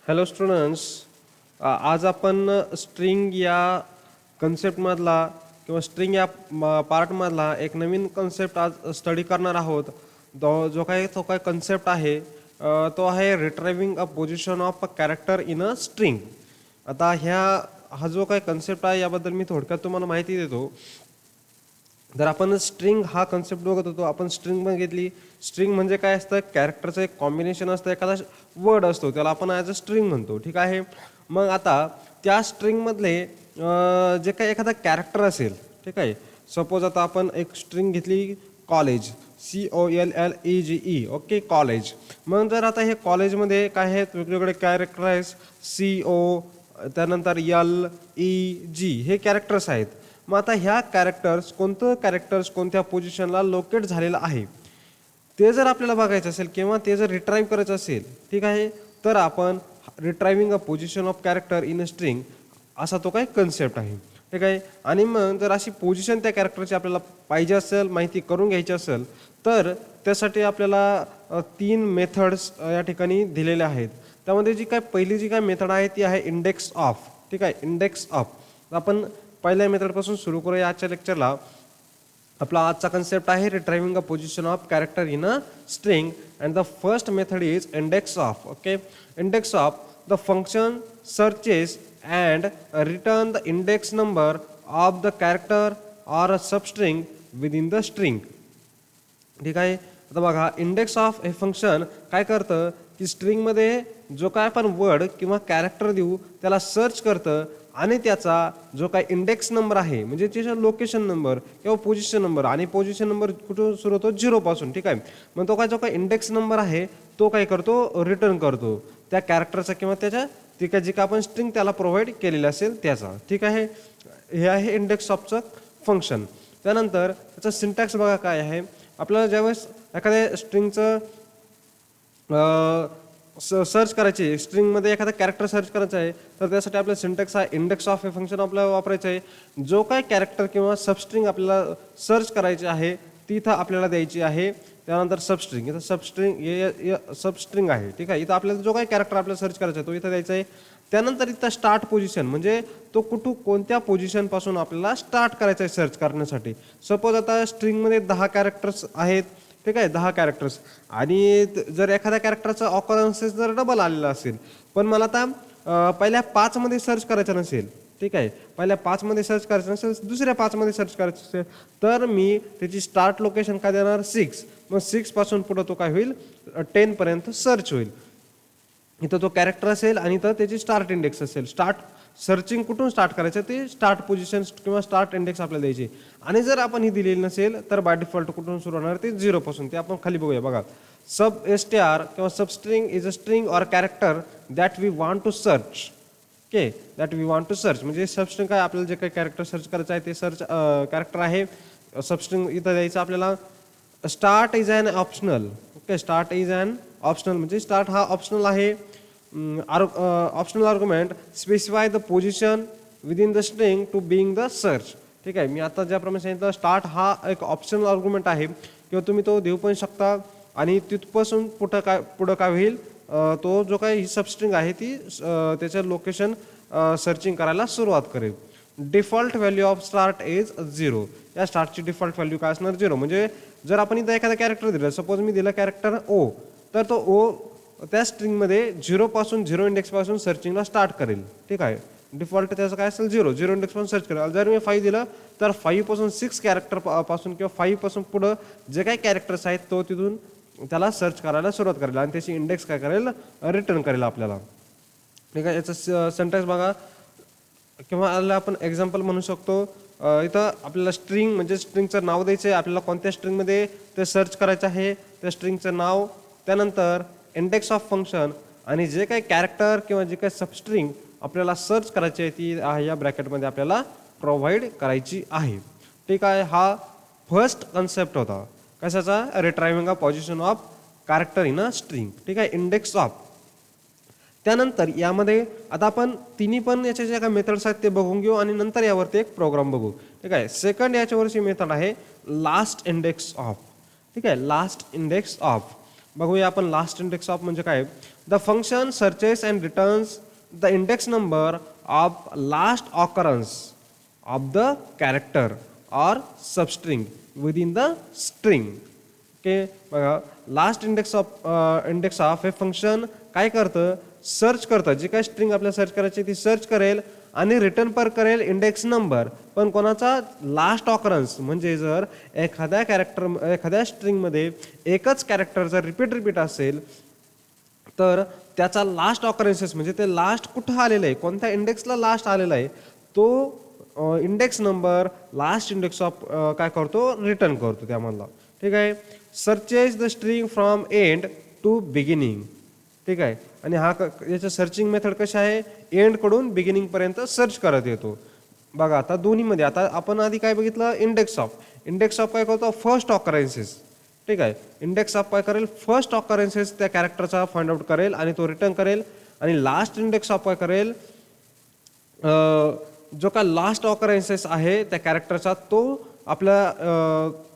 Hello students, आज आपण string या कन्सेप्टमधला किंवा स्ट्रिंग या पार्टमधला एक नवीन कन्सेप्ट आज स्टडी करणार आहोत. जो काय कन्सेप्ट आहे तो आहे retrieving a position of a character in a string. आता हा जो काय कन्सेप्ट आहे याबद्दल मी थोडक्यात तुम्हाला माहिती देतो. जर आपण स्ट्रिंग हा कन्सेप्ट बघत होतो, आपण स्ट्रिंग बघितली. स्ट्रिंग म्हणजे काय असतं? कॅरेक्टरचं एक कॉम्बिनेशन असतं, एखादा वर्ड असतो, त्याला आपण ॲज अ स्ट्रिंग म्हणतो. ठीक आहे. मग आता त्या स्ट्रिंगमधले जे काही एखादा कॅरेक्टर असेल, ठीक आहे. सपोज आता आपण एक स्ट्रिंग घेतली कॉलेज, COLLEGE, ओके, कॉलेज. मग जर आता हे कॉलेजमध्ये काय आहेत, वेगवेगळे कॅरेक्टर आहेत. CO, त्यानंतर LEG हे कॅरेक्टर्स आहेत. मग आता ह्या कोणतं कॅरेक्टर्स कोणत्या पोझिशनला लोकेट झालेलं आहे ते जर आपल्याला बघायचं असेल किंवा ते जर रिट्राईव्ह करायचं असेल, ठीक आहे, तर आपण retrieving a position of character in a string असा तो काही कन्सेप्ट आहे. ठीक आहे. आणि मग जर अशी पोझिशन त्या कॅरेक्टरची आपल्याला पाहिजे असेल, माहिती करून घ्यायची असेल, तर त्यासाठी आपल्याला 3 मेथड्स या ठिकाणी दिलेल्या आहेत. त्यामध्ये पहिली जी काय मेथड आहे ती आहे इंडेक्स ऑफ. ठीक आहे, इंडेक्स ऑफ. आपण पहिल्या मेथडपासून सुरू करूया आजच्या लेक्चरला. आपला आजचा कन्सेप्ट आहे retrieving a position of character in a string and the first method is index of. Okay, index of the function searches and return the index number of the character or a substring within the string. ठीक आहे. आता बघा, index of हे function काय करतं की स्ट्रिंगमध्ये जो काय आपण वर्ड किंवा कॅरेक्टर देऊ त्याला सर्च करतं आणि त्याचा जो काय इंडेक्स नंबर आहे, म्हणजे त्याचा लोकेशन नंबर किंवा पोझिशन नंबर, आणि पोझिशन नंबर कुठून सुरू होतो? 0 पासून. ठीक आहे. मग जो काय इंडेक्स नंबर आहे तो काय करतो? रिटर्न करतो त्या कॅरेक्टरचा किंवा त्याच्या जी काय आपण स्ट्रिंग त्याला प्रोव्हाइड केलेली असेल त्याचा. ठीक आहे. हे आहे इंडेक्स ऑफचं फंक्शन. त्यानंतर त्याचा सिंटॅक्स बघा काय आहे. आपल्याला ज्यावेळेस एखाद्या स्ट्रिंगचं सर्च करायची, स्ट्रिंगमध्ये एखादा कॅरेक्टर सर्च करायचा आहे, तर त्यासाठी आपला सिंटॅक्स हा इंडेक्स ऑफ हे फंक्शन आपल्याला वापरायचं आहे. जो काय कॅरेक्टर किंवा सबस्ट्रिंग आपल्याला सर्च करायची आहे तिथं आपल्याला द्यायची आहे. त्यानंतर सबस्ट्रिंग, इथं सबस्ट्रिंग आहे. ठीक आहे. इथं आपल्याला जो काही कॅरेक्टर आपल्याला सर्च करायचा आहे तो इथं द्यायचा आहे. त्यानंतर इथं स्टार्ट पोझिशन, म्हणजे तो कोणत्या पोझिशनपासून आपल्याला स्टार्ट करायचा आहे सर्च करण्यासाठी. सपोज आता स्ट्रिंगमध्ये 10 कॅरेक्टर्स आहेत. ठीक आहे, 10 कॅरेक्टर्स. आणि जर एखाद्या कॅरेक्टरचा ऑकरन्सेस जर डबल आलेला असेल, पण मला आता पहिल्या 5 मध्ये सर्च करायचं नसेल, ठीक आहे, पहिल्या 5 मध्ये सर्च करायचं नसेल, दुसऱ्या 5 मध्ये सर्च करायचं असेल, तर मी त्याची स्टार्ट लोकेशन काय देणार? 6. मग 6 पासून पुढे तो काय होईल? 10 पर्यंत सर्च होईल. इथं तो कॅरेक्टर असेल आणि इथं त्याची स्टार्ट इंडेक्स असेल. सर्चिंग कुठून स्टार्ट करायचं ते स्टार्ट पोझिशन किंवा स्टार्ट इंडेक्स आपल्याला द्यायची. आणि जर आपण ही दिलेली नसेल तर बाय डिफॉल्ट कुठून सुरू होणार? ते 0 पासून. ते आपण खाली बघूया. बघा, STR किंवा substring is a string or character that we want to search. Okay, that we want to search म्हणजे सबस्ट्रिंग काय, आपल्याला जे काही कॅरेक्टर सर्च करायचं आहे ते सर्च कॅरेक्टर आहे. सबस्ट्रिंग इथं द्यायचं आपल्याला. Start is an optional. Okay, start is an optional म्हणजे स्टार्ट हा ऑप्शनल आहे. Optional argument specify the position within the string to बिंग द सर्च. ठीक आहे. मी आता ज्याप्रमाणे सांगितलं, स्टार्ट हा एक ऑप्शनल आर्ग्युमेंट आहे किंवा तुम्ही तो देऊ पण शकता. आणि तिथपासून पुढं काय होईल? तो जो काही ही सबस्ट्रिंग आहे ती त्याचं लोकेशन सर्चिंग करायला सुरुवात करेल. Default value of start is 0. या स्टार्टची डिफॉल्ट व्हॅल्यू काय असणार? 0. म्हणजे जर आपण इथं एखादा कॅरेक्टर दिलं, सपोज मी दिलं कॅरेक्टर O, तर तो O त्या स्ट्रिंगमध्ये 0 पासून 0 इंडेक्सपासून सर्चिंगला स्टार्ट करेल. ठीक आहे. डिफॉल्ट त्याचं काय असेल? 0 इंडेक्सपासून सर्च करेल. जर मी 5 दिलं तर 5 पासून 6 कॅरेक्टर पासून किंवा 5 पासून पुढं जे काही कॅरेक्टर्स आहेत तो तिथून त्याला सर्च करायला सुरुवात करेल आणि त्याची इंडेक्स काय करेल? रिटर्न करेल आपल्याला. ठीक आहे. याचं सिंटॅक्स बघा किंवा आपण एक्झाम्पल म्हणू शकतो. इथं आपल्याला स्ट्रिंग म्हणजे स्ट्रिंगचं नाव द्यायचं आहे, आपल्याला कोणत्या स्ट्रिंगमध्ये ते सर्च करायचं आहे त्या स्ट्रिंगचं नाव, त्यानंतर इंडेक्स ऑफ फंक्शन, आणि जे काही कॅरेक्टर किंवा जे काही सबस्ट्रिंग आपल्याला सर्च करायची आहे ती या ब्रॅकेटमध्ये आपल्याला प्रोव्हाइड करायची आहे. ठीक आहे. हा फर्स्ट कन्सेप्ट होता कशाचा? Retrieving a position of character in a string. ठीक आहे, इंडेक्स ऑफ. त्यानंतर यामध्ये आता आपण तिन्ही पण याच्या ज्या काही मेथड्स आहेत ते बघून घेऊ आणि नंतर यावरती एक प्रोग्राम बघू. ठीक आहे. सेकंड याच्यावरची मेथड आहे लास्ट इंडेक्स ऑफ. ठीक आहे, लास्ट इंडेक्स ऑफ. बघूया आपण लास्ट इंडेक्स ऑफ म्हणजे काय. The function searches and returns the index number of last occurrence of the character or substring within the string. Okay, बघा last index of हे function काय करतं, सर्च करतं. जी काय स्ट्रिंग आपल्याला सर्च करायची ती सर्च करेल आणि रिटर्न पर करेल इंडेक्स नंबर, पण कोणाचा, लास्ट ऑकरन्स. म्हणजे जर एखाद्या स्ट्रिंगमध्ये एकच कॅरेक्टर जर रिपीट असेल तर त्याचा लास्ट ऑकरन्सेस म्हणजे ते लास्ट कुठं आलेलं आहे, कोणत्या इंडेक्सला लास्ट आलेला आहे, तो index number last index of काय करतो, रिटर्न करतो त्यामधला. ठीक आहे. Searches the string from end to beginning. ठीक आहे. आणि याच्या सर्चिंग मेथड कशी आहे, एंड कडून बिगिनिंग पर्यंत सर्च करत येतो. बघा आता दोन्हीमध्ये, आता आपण आधी काय बघितलं, इंडेक्स ऑफ काय करतो, फर्स्ट ऑकरन्सेस. ठीक आहे. इंडेक्स ऑफ काय करेल, फर्स्ट ऑकरन्सेस त्या कॅरेक्टरचा फाइंड आउट करेल आणि तो रिटर्न करेल. आणि लास्ट इंडेक्स ऑफ काय करेल, जो काय लास्ट ऑकरन्सेस आहे त्या कॅरेक्टरचा तो आपल्या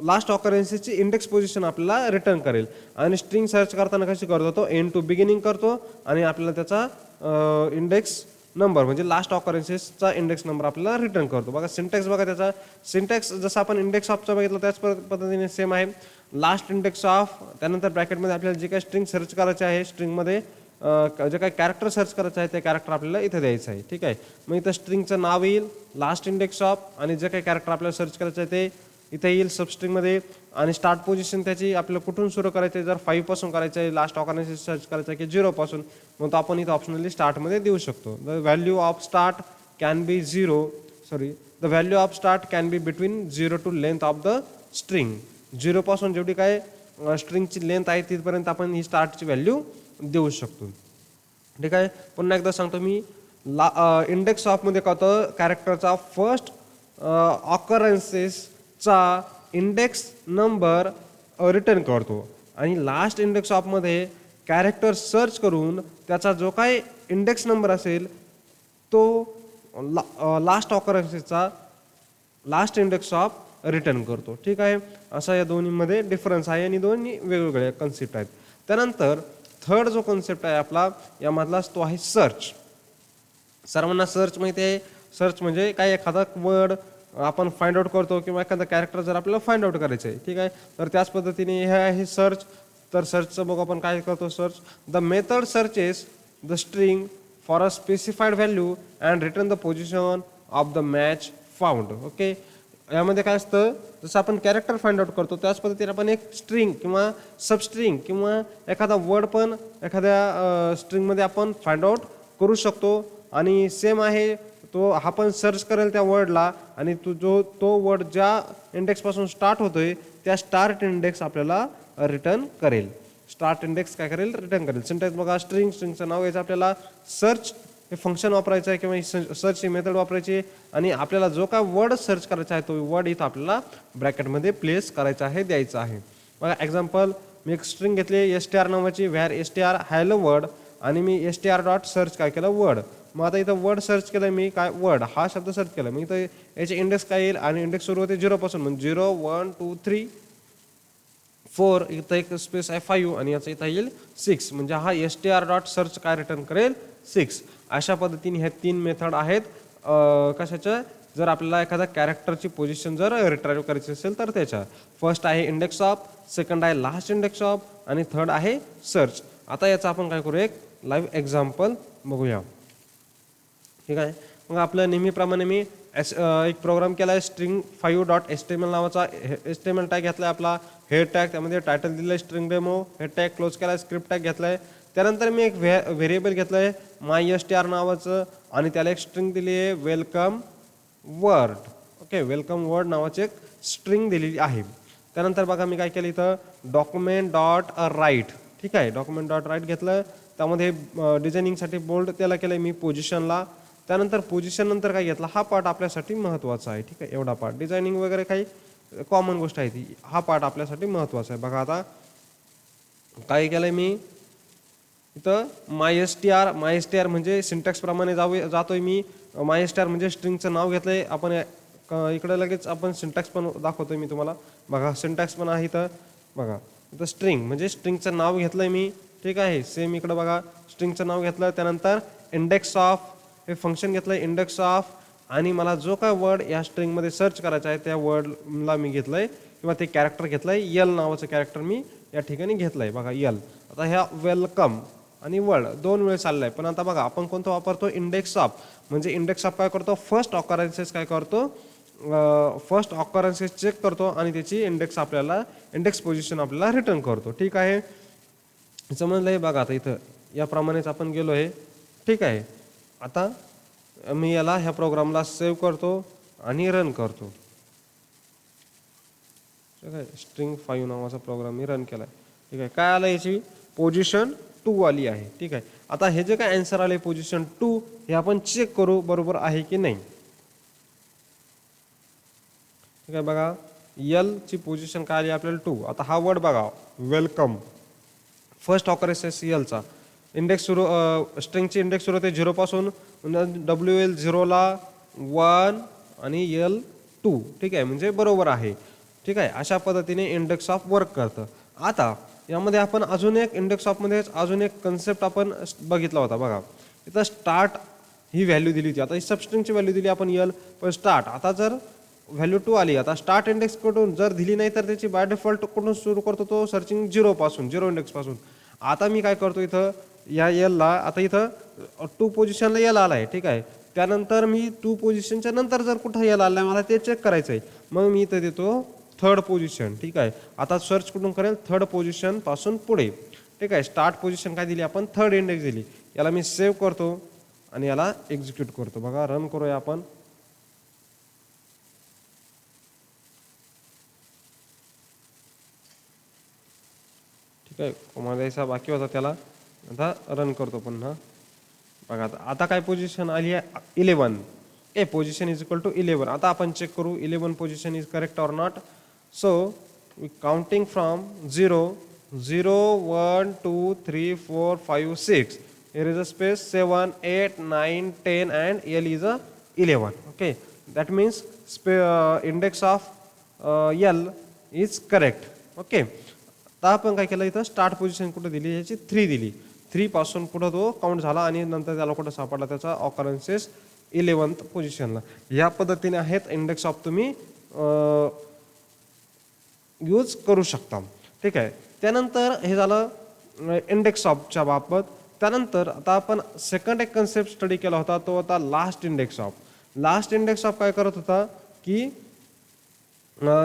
लास्ट ऑकरन्सेसची इंडेक्स पोझिशन आपल्याला रिटर्न करेल. आणि स्ट्रिंग सर्च करताना कशी करतो, तो एंड टू बिगिनिंग करतो आणि आपल्याला त्याचा इंडेक्स नंबर म्हणजे लास्ट ऑकरन्सेसचा इंडेक्स नंबर आपल्याला रिटर्न करतो. बघा सिंटॅक्स, बघा त्याचा सिंटॅक्स जसं आपण इंडेक्स ऑफचा बघितलं त्याच पद्धतीने सेम आहे. लास्ट इंडेक्स ऑफ, त्यानंतर ब्रॅकेटमध्ये आपल्याला जे काही स्ट्रिंग सर्च करायचे आहे, स्ट्रिंगमध्ये जे काही कॅरेक्टर सर्च करायचं आहे ते कॅरेक्टर आपल्याला इथे द्यायचं आहे. ठीक आहे. मग इथं स्ट्रिंगचं नाव येईल, लास्ट इंडेक्स ऑफ, आणि जे काही कॅरेक्टर आपल्याला सर्च करायचं आहे ते इथे येईल सबस्ट्रिंगमध्ये. आणि स्टार्ट पोझिशन त्याची आपल्याला कुठून सुरू करायचं आहे, जर 5 पासून करायचं आहे लास्ट ऑकरन्सेस सर्च करायचं आहे की 0 पासून, मग तो आपण इथं ऑप्शनली स्टार्टमध्ये देऊ शकतो. The value of start can be the value of start can be between 0 to length of the string. 0 पासून जेवढी काय स्ट्रिंगची लेंथ आहे तिथपर्यंत आपण ही स्टार्टची व्हॅल्यू देऊ शकतो. ठीक आहे. पुन्हा एकदा सांगतो मी, इंडेक्स ऑफमध्ये काय होतं, कॅरेक्टरचा फर्स्ट ऑकरन्सेसचा इंडेक्स नंबर रिटर्न करतो. आणि लास्ट इंडेक्स ऑफमध्ये कॅरेक्टर सर्च करून त्याचा जो काय इंडेक्स नंबर असेल तो लास्ट ऑकरन्सेसचा लास्ट इंडेक्स ऑफ रिटर्न करतो. ठीक आहे. असा या दोन्हीमध्ये डिफरन्स आहे आणि दोन्ही वेगवेगळे कन्सेप्ट आहेत. त्यानंतर थर्ड जो कन्सेप्ट आहे आपला यामधला तो आहे सर्च. सर्वांना सर्च माहिती आहे. सर्च म्हणजे काय, एखादा वर्ड आपण फाइंड आउट करतो किंवा एखादा कॅरेक्टर जर आपल्याला फाइंड आउट करायचं आहे. ठीक आहे. तर त्याच पद्धतीने हे आहे सर्च. तर सर्चचं बघू आपण काय करतो, search the method searches the string for a specified value and return the position of the match found. Okay. यामध्ये काय असतं, जसं आपण कॅरेक्टर फाइंड आउट करतो त्याच पद्धतीने आपण एक स्ट्रिंग किंवा सबस्ट्रिंग किंवा एखादा वर्ड पण एखाद्या स्ट्रिंगमध्ये आपण फाइंड आउट करू शकतो. आणि सेम आहे, तो हा पण सर्च करेल त्या वर्डला आणि तो वर्ड ज्या इंडेक्सपासून स्टार्ट होतोय त्या स्टार्ट इंडेक्स आपल्याला रिटर्न करेल. स्टार्ट इंडेक्स काय करेल, रिटर्न करेल. सिंटॅक्स बघा, स्ट्रिंगचं नाव याचं आपल्याला सर्च हे फंक्शन वापरायचं आहे किंवा सर्च ही मेथड वापरायची आहे. आणि आपल्याला जो काय वर्ड सर्च करायचा आहे तो वर्ड इथं आपल्याला ब्रॅकेटमध्ये प्लेस करायचा आहे, द्यायचा आहे. बघा एक्झाम्पल, मी एक स्ट्रिंग घेतली str नावाची, व्हॅर str हॅलो वर्ड, आणि मी str डॉट सर्च काय केलं, वर्ड. मग आता इथं वर्ड सर्च केलं मी, काय वर्ड हा शब्द सर्च केला. मग इथं याचे इंडेक्स काय येईल, आणि इंडेक्स सुरू होते 0 पासून, म्हणजे 0 1 2 3 4, इथं एक स्पेस आहे 5 आणि याचा इथं येईल 6. म्हणजे हा str डॉट सर्च काय रिटर्न करेल, 6. अशा पद्धतीने ह्या 3 मेथड आहेत कशाच्या, जर आपल्याला एखादा कॅरेक्टरची पोझिशन जर रिट्राईव्ह करायची असेल तर त्याच्या. फर्स्ट आहे इंडेक्स ऑफ, सेकंड आहे लास्ट इंडेक्स ऑफ, आणि थर्ड आहे सर्च. आता याचा आपण काय करू, एक लाईव्ह एक्झाम्पल बघूया. ठीक आहे. मग आपलं नेहमीप्रमाणे मी एक प्रोग्राम केला आहे स्ट्रिंग 5 डॉट HTML नावाचा. HTML टॅग घेतला आहे आपला, हेड टॅग, त्यामध्ये टायटल दिलं आहे string demo, head tag close केला आहे, स्क्रिप्ट टॅग घेतला आहे. त्यानंतर मी एक व्हेरिएबल घेतलं आहे MyStr नावाचं, आणि त्याला एक स्ट्रिंग दिली आहे welcome word. Okay, welcome word नावाची एक स्ट्रिंग दिलेली आहे. त्यानंतर बघा मी काय केलं इथं, डॉक्युमेंट डॉट राईट. ठीक आहे. डॉक्युमेंट डॉट राईट घेतलं, त्यामध्ये डिझायनिंगसाठी बोल्ड त्याला केलं मी पोझिशनला. त्यानंतर पोझिशन नंतर काय घेतला, हा पार्ट आपल्यासाठी महत्त्वाचा आहे. ठीक आहे. एवढा पार्ट, डिझायनिंग वगैरे काही कॉमन गोष्ट आहे ती, हा पार्ट आपल्यासाठी महत्त्वाचा आहे. बघा आता काय केलंय मी इथं, MyStr म्हणजे सिंटॅक्स प्रमाणे जातोय मी. MyStr म्हणजे स्ट्रिंगचं नाव घेतलंय आपण. इकडे लगेच आपण सिंटॅक्स पण दाखवतोय मी तुम्हाला. बघा सिंटॅक्स पण आहे इथं. बघा इथं स्ट्रिंग म्हणजे स्ट्रिंगचं नाव घेतलंय मी, ठीक आहे. सेम इकडं बघा स्ट्रिंगचं नाव घेतलं, त्यानंतर इंडेक्स ऑफ हे फंक्शन घेतलं इंडेक्स ऑफ, आणि मला जो काय वर्ड या स्ट्रिंगमध्ये सर्च करायचा आहे त्या वर्डला मी घेतलंय किंवा ते कॅरेक्टर घेतलंय, यल नावाचं कॅरेक्टर मी या ठिकाणी घेतलंय बघा यल. आता ह्या वेलकम आणि वर्ड दोन वेळेस चाललाय, पण आता बघा आपण कोणतं वापरतो इंडेक्स ऑफ. म्हणजे इंडेक्स ऑफ काय करतो, फर्स्ट ऑकरन्सेस काय करतो, फर्स्ट ऑकरन्सेस चेक करतो आणि त्याची इंडेक्स आपल्याला इंडेक्स पोझिशन आपल्याला रिटर्न करतो. ठीक आहे, समजलंय बघा. आता इथं याप्रमाणेच आपण गेलो आहे. ठीक आहे, आता मी याला ह्या प्रोग्रामला सेव्ह करतो आणि रन करतो. ठीक आहे, स्ट्रिंग 5 नावाचा प्रोग्राम मी रन केलाय. ठीक आहे, काय आलं याची पोझिशन 2 आली आहे. ठीक आहे, आता हे जे काय आन्सर आले पोझिशन 2 हे आपण चेक करू बरोबर आहे की नाही. ठीक आहे, बघा यल ची पोझिशन काय आली आपल्याला 2. आता हा वर्ड बघा वेलकम, फर्स्ट ऑकरन्सेस यलचा इंडेक्स सुरू, स्ट्रिंगची इंडेक्स सुरू होते 0 पासून, WL 0 ला 1 आणि यल 2. ठीक आहे, म्हणजे बरोबर आहे. ठीक आहे, अशा पद्धतीने इंडेक्स ऑफ वर्क करतं. आता यामध्ये आपण अजून एक इंडेक्स ऑफमध्येच अजून एक कन्सेप्ट आपण बघितला होता बघा. इथं स्टार्ट ही व्हॅल्यू दिली होती. आता ही सबस्ट्रिंगची व्हॅल्यू दिली आपण यल, पण स्टार्ट आता जर व्हॅल्यू 2 आली, आता स्टार्ट इंडेक्स कडून जर दिली नाही तर त्याची बाय डिफॉल्ट कुठून सुरू करतो तो सर्चिंग 0 पासून, 0 इंडेक्स पासून. आता मी काय करतो इथं या यलला, आता इथं 2 पोझिशनला यल आलाय. ठीक आहे, त्यानंतर मी 2 पोझिशनच्या नंतर जर कुठं यल आलाय मला ते चेक करायचं आहे, मग मी इथं देतो थर्ड पोझिशन. ठीक आहे, आता सर्च कुठून करेल थर्ड पोझिशन पासून पुढे. ठीक आहे, स्टार्ट पोझिशन काय दिली आपण थर्ड इंडेक्स दिली. याला मी सेव्ह करतो आणि याला एक्झिक्यूट करतो. बघा रन करूया आपण. ठीक आहे, कोमा द्यायचा बाकी होता त्याला, आता रन करतो पुन्हा. बघा आता काय पोझिशन आली आहे 11. A position is equal to 11. आता आपण चेक करू 11 position is correct or not. So we counting from 0, 0, 1, 2, 3, 4, 5, 6. Here is a space 7, 8, 9, 10 and L is a 11. Okay, that means index of L is correct. Okay, आता आपण काय केलं इथं start position कुठं दिली, याची 3 दिली. 3 पासून पुढं तो काउंट झाला आणि नंतर त्याला कुठं सापडला त्याचा ऑकरन्सेस 11th पोझिशनला. या पद्धतीने आहेत इंडेक्स ऑफ तुम्ही यूज करू शकता. ठीक आहे, त्यानंतर हे झालं इंडेक्स ऑफच्या बाबत. त्यानंतर आता आपण सेकंड एक कन्सेप्ट स्टडी केला होता, तो होता last index of. Last index of काय करत होता की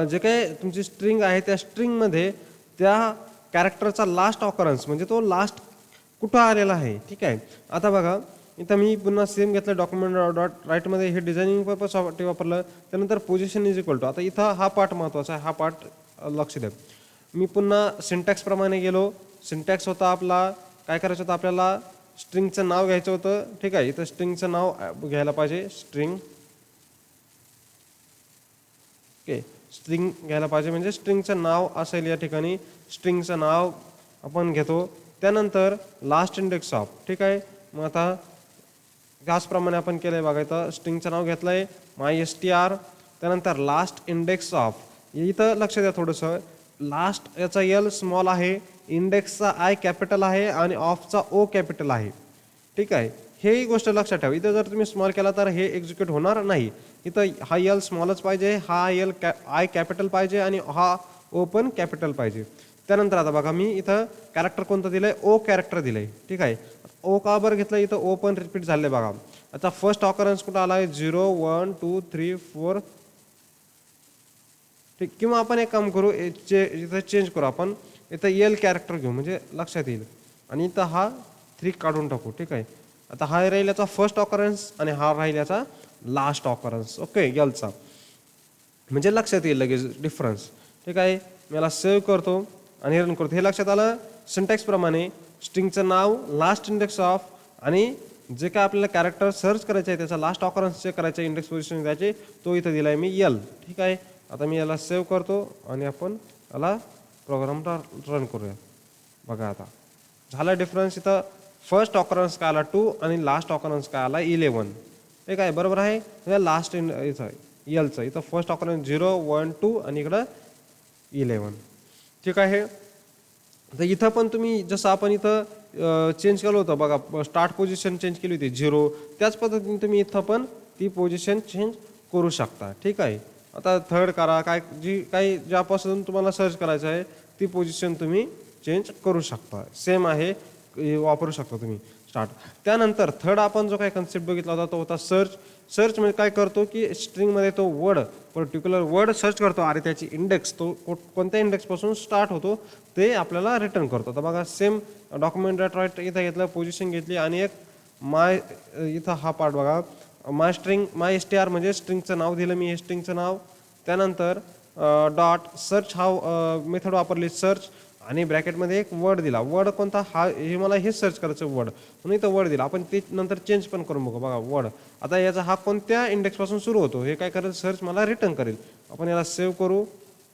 जे काही तुमची स्ट्रिंग आहे त्या स्ट्रिंगमध्ये त्या कॅरेक्टरचा लास्ट ऑकरन्स म्हणजे तो लास्ट कुठं आलेला आहे. ठीक आहे, आता बघा इथं मी पुन्हा सेम घेतलं डॉक्युमेंट डॉट राईटमध्ये हे डिझायनिंग पर्पजसाठी वापरलं. त्यानंतर पोझिशन इज इक्वल टू, आता इथं हा पार्ट महत्त्वाचा आहे, हा पार्ट लक्ष द्या. मी पुन्हा सिंटॅक्स प्रमाणे गेलो. सिंटॅक्स होता आपला काय करायचं होतं, आपल्याला स्ट्रिंगचं नाव घ्यायचं होतं. ठीक आहे, इथं स्ट्रिंगचं नाव घ्यायला पाहिजे स्ट्रिंग. ओके, स्ट्रिंग घ्यायला पाहिजे म्हणजे स्ट्रिंगचं नाव असेल या ठिकाणी. स्ट्रिंगचं नाव आपण घेतो, त्यानंतर लास्ट इंडेक्स ऑफ. ठीक आहे, मग आता त्याचप्रमाणे आपण केलंय बघा. इथं स्ट्रिंगचं नाव घेतलंय MyStr, त्यानंतर लास्ट इंडेक्स ऑफ. इथं लक्ष द्या थोडंसं, लास्ट याचा L स्मॉल आहे, इंडेक्सचा I कॅपिटल आहे आणि ऑफचा O कॅपिटल आहे. ठीक आहे, ही गोष्ट लक्षात ठेवा. इथं जर तुम्ही स्मॉल केला तर हे एक्झिक्यूट होणार नाही. इथं हा L स्मॉलच पाहिजे, हा I कॅपिटल पाहिजे आणि हा O पण कॅपिटल पाहिजे. त्यानंतर आता बघा मी इथं कॅरेक्टर कोणतं दिलंय, O कॅरेक्टर दिलंय. ठीक आहे, O का बरं घेतलं, इथं O पण रिपीट झाले बघा. आता फर्स्ट ऑकरन्स कुठं आलाय 0, 1, 2, 3, 4. ठीक, किंवा आपण एक काम करू, इथं चेंज करू आपण, इथं L कॅरेक्टर घेऊ म्हणजे लक्षात येईल आणि इथं हा 3 काढून टाकू. ठीक आहे, आता हा राहील याचा फर्स्ट ऑकरन्स आणि हा राहील याचा लास्ट ऑकरन्स. ओके, Lचा म्हणजे लक्षात येईल लगेच डिफरन्स. ठीक आहे, मी याला सेव्ह करतो आणि रन करतो. हे लक्षात आलं. सिंटॅक्स प्रमाणे स्ट्रिंगचं नाव, लास्ट इंडेक्स ऑफ आणि जे काय आपल्याला कॅरेक्टर सर्च करायचं आहे त्याचा लास्ट ऑकरन्स चेक करायचा, इंडेक्स पोझिशन द्यायचे, तो इथं दिलाय मी L. ठीक आहे, आता मी याला सेव्ह करतो आणि आपण याला प्रोग्राम रन करूया. बघा आता झाला डिफरन्स. इथं फर्स्ट ऑकरन्स काय आला 2 आणि लास्ट ऑकरन्स काय आला 11. ठीक आहे, बरोबर आहे. लास्ट इथं Lचं इथं फर्स्ट ऑकरन्स 0, 1, 2 आणि इकडं 11. ठीक आहे, तर इथं पण तुम्ही जसं आपण इथं चेंज केलं होतं बघा, स्टार्ट पोझिशन चेंज केली होती 0, त्याच पद्धतीने तुम्ही इथं पण ती पोझिशन चेंज करू शकता. ठीक आहे. आता थर्ड करा, काही ज्यापासून तुम्हाला सर्च करायचं आहे ती पोझिशन तुम्ही चेंज करू शकता. सेम आहे, हे वापरू शकता तुम्ही स्टार्ट. त्यानंतर थर्ड आपण जो काही कन्सेप्ट बघितला होता तो होता सर्च. सर्च म्हणजे काय करतो की स्ट्रिंगमध्ये तो वर्ड, पर्टिक्युलर वर्ड सर्च करतो आणि त्याची इंडेक्स, तो कोणत्या इंडेक्सपासून स्टार्ट होतो ते आपल्याला रिटर्न करतो. तर बघा सेम डॉक्युमेंट डॉट राईट इथं घेतलं, पोझिशन घेतली आणि एक माय, इथं हा पार्ट बघा, माय str म्हणजे स्ट्रिंगचं नाव दिलं मी, हे स्ट्रिंगचं नाव. त्यानंतर डॉट सर्च हा मेथड वापरली, सर्च, आणि ब्रॅकेटमध्ये एक वर्ड दिला. वर्ड कोणता, हा हे मला हेच सर्च करायचं वर्ड, म्हणून इथं वर्ड दिला. आपण ते नंतर चेंज पण करून बघू. बघा वर्ड, आता याचा हा कोणत्या इंडेक्सपासून सुरू होतो हे काय करेल, सर्च मला रिटर्न करेल. आपण याला सेव्ह करू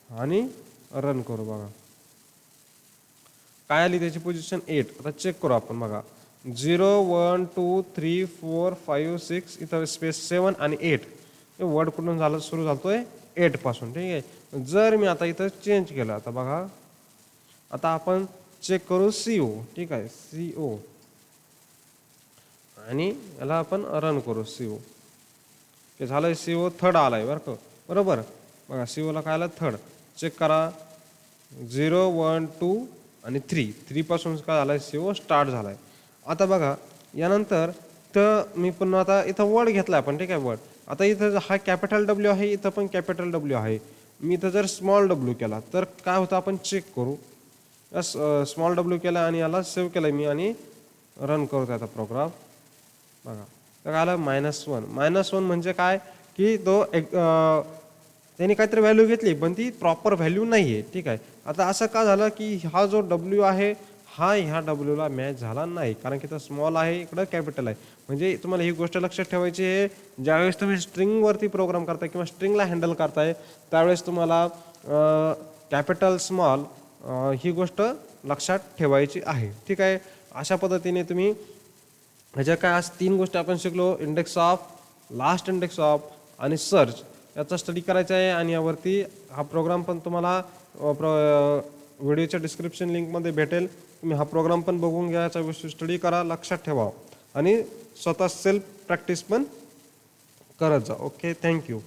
आणि रन करू. बघा काय आली त्याची पोझिशन 8. आता चेक करू आपण. बघा 0 1 2 3 4 5 6, इथं स्पेस 7 आणि 8. हे वर्ड कुठून झालं, सुरू झालतोय 8 पासून. ठीक आहे. जर मी आता इथं चेंज केलं, आता बघा, आता आपण चेक करू CO. ठीक आहे, CO, आणि याला आपण रन करू CO. ते झालंय CO थर्ड आलाय बरं का, बरोबर. बघा COला काय आलं, थर्ड. चेक करा 0 1 2 आणि 3 पासून काय झालंय, CO स्टार्ट झालाय. आता बघा यानंतर तर मी पुन्हा आता इथं वर्ड घेतला आपण. ठीक आहे, वर्ड. आता इथं हा कॅपिटल W आहे, इथं पण कॅपिटल W आहे. मी इथं जर स्मॉल W केला तर काय होतं आपण चेक करू. स्मॉल W केला आणि याला सेव्ह केलं मी आणि रन करतो आता प्रोग्राम. बघा तर काय आलं, -1 म्हणजे काय की तो त्यांनी काहीतरी व्हॅल्यू घेतली पण ती प्रॉपर व्हॅल्यू नाही आहे. ठीक आहे. आता असं का झालं की हा जो W आहे हा ह्या Wला मॅच झाला नाही, कारण की तो स्मॉल आहे, इकडं कॅपिटल आहे. म्हणजे तुम्हाला ही गोष्ट लक्षात ठेवायची आहे, ज्यावेळेस तुम्ही स्ट्रिंगवरती प्रोग्राम करताय किंवा स्ट्रिंगला हँडल करताय त्यावेळेस तुम्हाला कॅपिटल स्मॉल ही गोष्ट लक्षात ठेवायची आहे. ठीक आहे. अशा पद्धतीने तुम्ही ह्याच्या काय आज 3 गोष्टी आपण शिकलो, index of, last index of आणि सर्च, याचा स्टडी करायचा आहे. आणि यावरती हा प्रोग्राम पण तुम्हाला व्हिडिओच्या डिस्क्रिप्शन लिंकमध्ये भेटेल. तुम्ही हा प्रोग्राम पण बघून घ्या, याचा गोष्टी स्टडी करा, लक्षात ठेवा आणि स्वतः सेल्फ प्रॅक्टिस पण करत जा. Okay, thank you.